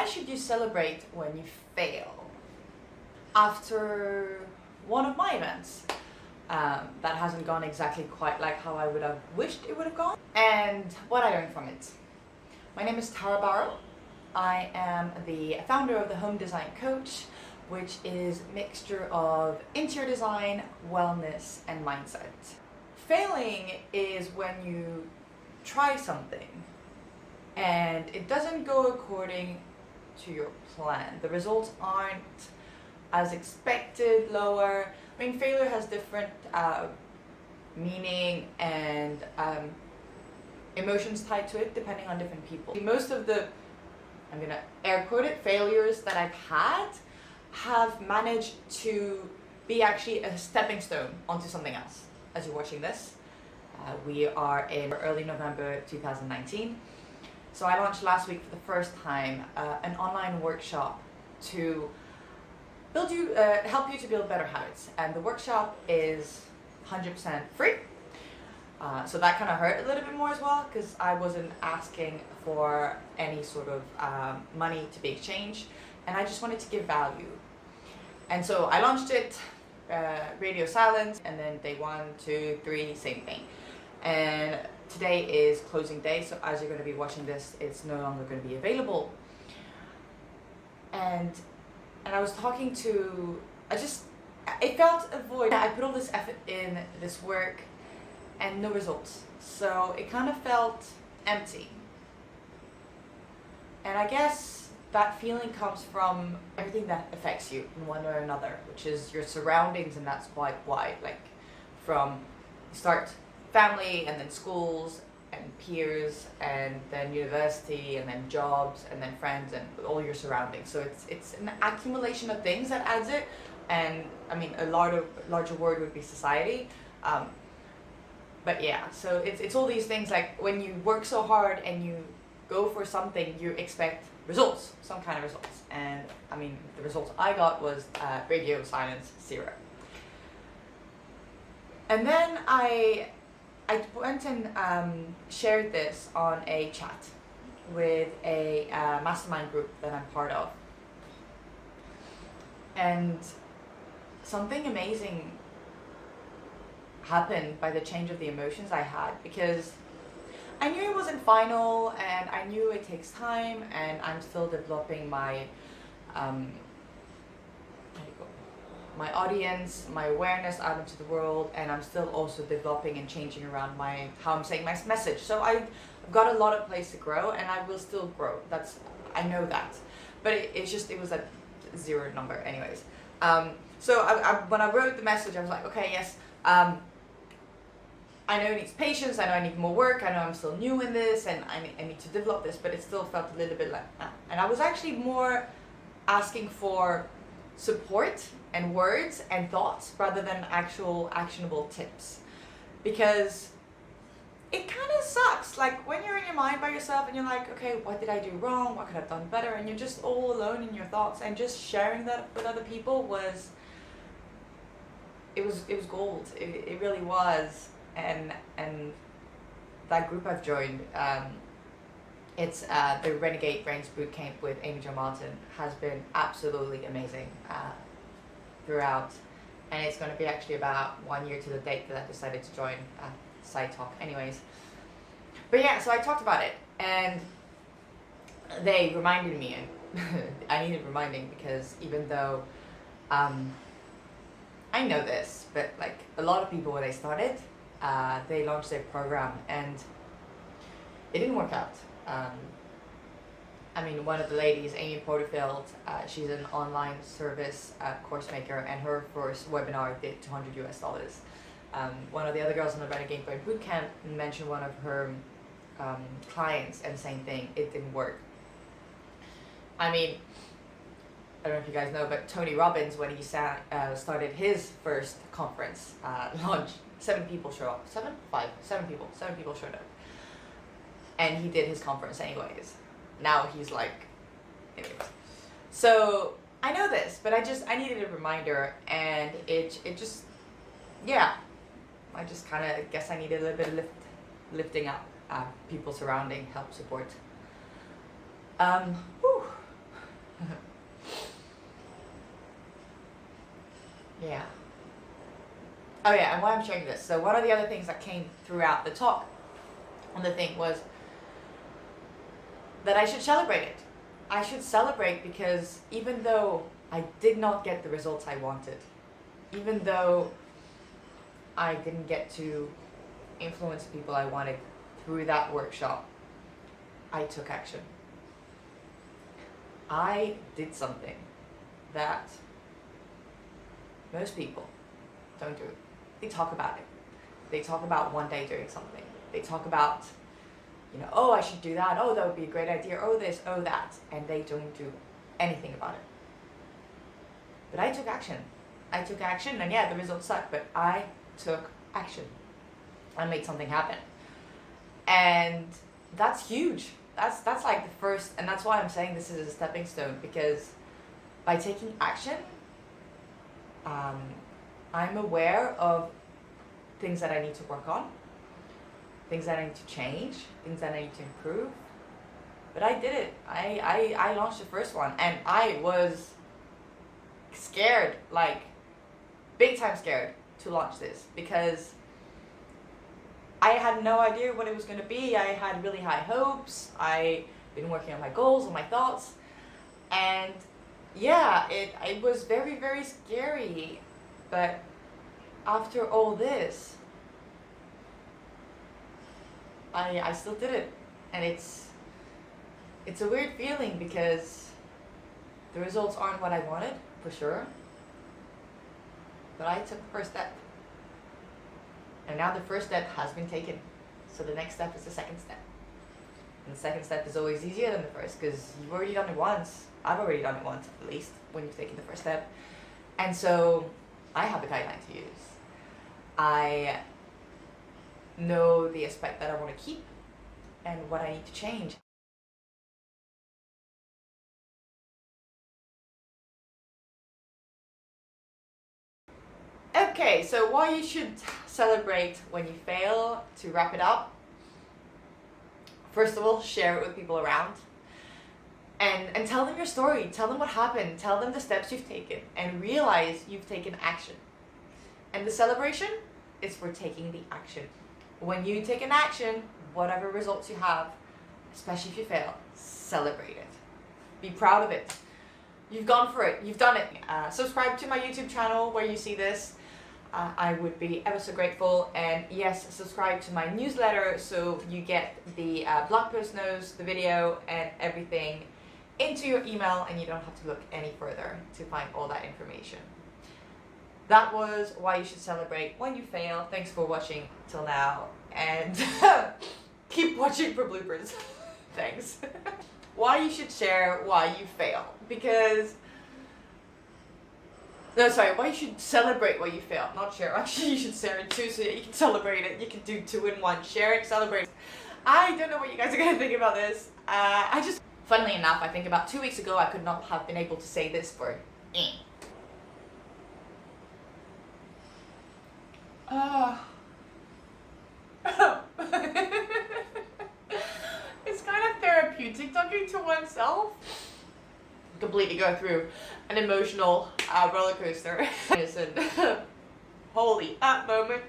should you celebrate when you fail? After one of my events that hasn't gone exactly quite like how I would have wished it would have gone, and what I learned from it. My name is Tara Barrow. I am the founder of the Home Design Coach, which is a mixture of interior design, wellness, and mindset. Failing is when you try something and it doesn't go according to your plan. The results aren't as expected, lower. I mean, failure has different meaning and emotions tied to it depending on different people. Most of the, I'm gonna air quote it, failures that I've had have managed to be actually a stepping stone onto something else. As you're watching this, we are in early November 2019. So I launched last week for the first time an online workshop to build you, help you to build better habits. And the workshop is 100% free. So that kind of hurt a little bit more as well, because I wasn't asking for any sort of money to be exchanged, and I just wanted to give value. And so I launched it, radio silence, and then day 1, 2, 3, same thing. And today is closing day, so as you're going to be watching this, it's no longer going to be available. And I was talking to, it felt a void. I put all this effort in, this work, and no results. So it kind of felt empty. And I guess that feeling comes from everything that affects you in one or another, which is your surroundings, and that's quite wide. Like from start family, and then schools, and peers, and then university, and then jobs, and then friends, and all your surroundings. So it's an accumulation of things that adds it. And I mean, a larger word would be society. But yeah, so it's all these things. Like when you work so hard and you go for something, you expect results, some kind of results. And I mean, the results I got was radio silence 0. And then I went and shared this on a chat with a mastermind group that I'm part of. And something amazing happened by the change of the emotions I had, because I knew it wasn't final, and I knew it takes time, and I'm still developing my my audience, my awareness out into the world, and I'm still also developing and changing around how I'm saying my message. So I've got a lot of place to grow, and I will still grow. I know that, but it was a 0 number anyways. So when I wrote the message, I was like, okay, yes, I know it needs patience, I know I need more work, I know I'm still new in this, and I need to develop this, but it still felt a little bit like, and I was actually more asking for support and words and thoughts rather than actual actionable tips, because it kind of sucks. Like when you're in your mind by yourself and you're like, okay, what did I do wrong? What could I have done better? And you're just all alone in your thoughts, and just sharing that with other people was gold. It really was. And that group I've joined, it's the Renegade Bootcamp with Amy Jo Martin, has been absolutely amazing throughout, and it's going to be actually about 1 year to the date that I decided to join. Side talk anyways. But yeah, so I talked about it, and they reminded me, and I needed reminding, because even though I know this, but like a lot of people when they started, they launched their program and it didn't work out. I mean, one of the ladies, Amy Porterfield, she's an online service course maker, and her first webinar did $200 US. One of the other girls on the Renegade Bootcamp mentioned one of her clients, and same thing, it didn't work. I mean, I don't know if you guys know, but Tony Robbins, when he started his first conference launch, 7 people showed up. 7 people showed up. And he did his conference anyways. Now he's like, anyways. So I know this, but I needed a reminder, and it just, yeah. I just kind of guess I needed a little bit of lifting up, people surrounding, help, support. Whew. Oh yeah, and why I'm sharing this. So one of the other things that came throughout the talk on the thing was that I should celebrate it. I should celebrate because even though I did not get the results I wanted, even though I didn't get to influence the people I wanted through that workshop, I took action. I did something that most people don't do. They talk about it. They talk about one day doing something. They talk about, you know, oh, I should do that. Oh, that would be a great idea. Oh, this, oh, that. And they don't do anything about it. But I took action. I took action, and yeah, the results suck, but I took action. I made something happen. And that's huge. That's like the first, and that's why I'm saying this is a stepping stone, because by taking action, I'm aware of things that I need to work on, things that I need to change, things that I need to improve. But I did it. I launched the first one, and I was scared, like big time scared to launch this, because I had no idea what it was going to be. I had really high hopes. I've been working on my goals and my thoughts, and yeah, it was very, very scary. But after all this, I still did it, and it's a weird feeling because the results aren't what I wanted, for sure, but I took the first step, and now the first step has been taken, so the next step is the second step, and the second step is always easier than the first because you've already done it once. I've already done it once, at least, when you've taken the first step, and so I have a guideline to use. I know the aspect that I want to keep and what I need to change. Okay, so why you should celebrate when you fail, to wrap it up. First of all, share it with people around. And tell them your story. Tell them what happened. Tell them the steps you've taken. And realize you've taken action. And the celebration is for taking the action. When you take an action, whatever results you have, especially if you fail, celebrate it. Be proud of it. You've gone for it. You've done it. Subscribe to my YouTube channel where you see this. I would be ever so grateful. And yes, subscribe to my newsletter so you get the blog post notes, the video, and everything into your email, and you don't have to look any further to find all that information. That was why you should celebrate when you fail. Thanks for watching till now, and keep watching for bloopers. Thanks. Why you should share why you fail, because why you should celebrate why you fail, not share. Actually, you should share it too so that you can celebrate it. You can do 2 in 1. Share it, celebrate it. I don't know what you guys are gonna think about this. Funnily enough, I think about 2 weeks ago I could not have been able to say this for It's kind of therapeutic talking to oneself. Completely go through an emotional roller coaster. Holy, that moment.